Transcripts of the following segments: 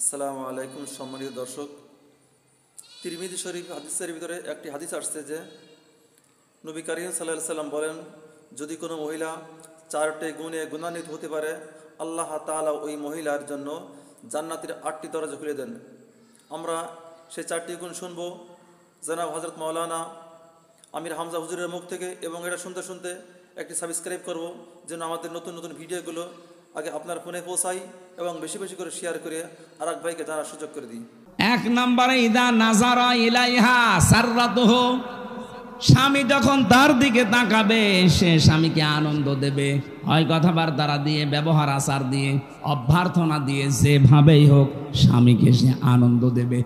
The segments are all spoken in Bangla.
আসসালামু আলাইকুম সম্মানিত দর্শক। তিরমিজি শরীফ হাদিসের ভিতরে একটি হাদিস আসছে যে নবী করিম সাল্লাল্লাহু আলাইহি সাল্লাম বলেন, যদি কোনো মহিলা চারটি গুণে গুণান্বিত হতে পারে, আল্লাহ তাআলা ওই মহিলার জন্য জান্নাতের 8টি দরজা খুলে দেন। আমরা সেই 4টি গুণ শুনব জনাব হযরত মাওলানা আমির হামজা হুজুরের মুখ থেকে, এবং এটা শুনতে শুনতে একটি সাবস্ক্রাইব করব যেন আমাদের নতুন নতুন ভিডিওগুলো আগে আপনার ফোনে পৌঁছাই এবং বেশি বেশি করে শেয়ার করে আরেক ভাইকে জানার সুযোগ করে দিই। 1 নম্বরে ইদা নাজারা ইলাইহা সাররাতুহু, স্বামী যখন তার দিকে তাকাবে সে স্বামীকে আনন্দ দেবে, হয় কথাবার্তা দিয়ে, ব্যবহার আচার দিয়ে, অভ্যর্থনা দিয়ে, যেভাবেই হোক স্বামীকে সে আনন্দ দেবে।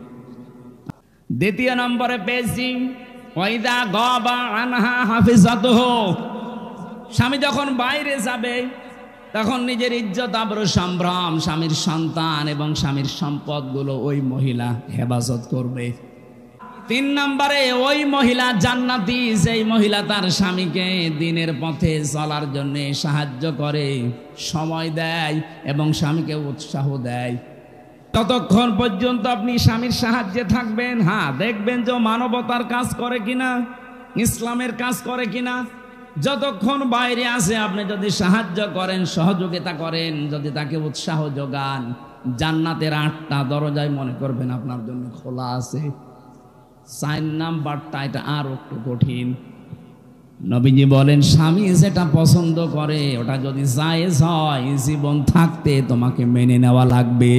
2 নম্বরে পেয়েছি ওয়াইদা গাবা আনহা হাফিজাতুহু, স্বামী যখন বাইরে যাবে তখন নিজের ইজ্জত আবরু সম্ভ্রম, স্বামীর সন্তান এবং স্বামীর সম্পদগুলো ওই মহিলা হেফাজত করবে। 3 নম্বরে ওই মহিলা জান্নাতি, যেই মহিলা তার স্বামীকে দিনের পথে চলার জন্য সাহায্য করে, সময় দেয় এবং স্বামীকে উৎসাহ দেয়। ততক্ষণ পর্যন্ত আপনি স্বামীর সাহায্যে থাকবেন, হ্যাঁ দেখবেন যে মানবতার কাজ করে কিনা, ইসলামের কাজ করে কিনা। যতক্ষণ বাইরে আছে আপনি যদি সাহায্য করেন, সহযোগিতা করেন, যদি তাকে উৎসাহ যোগান, জান্নাতের 8টা দরজায় মনে করবেন আপনার জন্য খোলা আছে। 4 নাম্বারটা এটা আর একটু কঠিন। নবীজি বলেন, স্বামী যেটা পছন্দ করে ওটা যদি জায়েজ হয়, জীবন থাকতে তোমাকে মেনে নেওয়া লাগবে।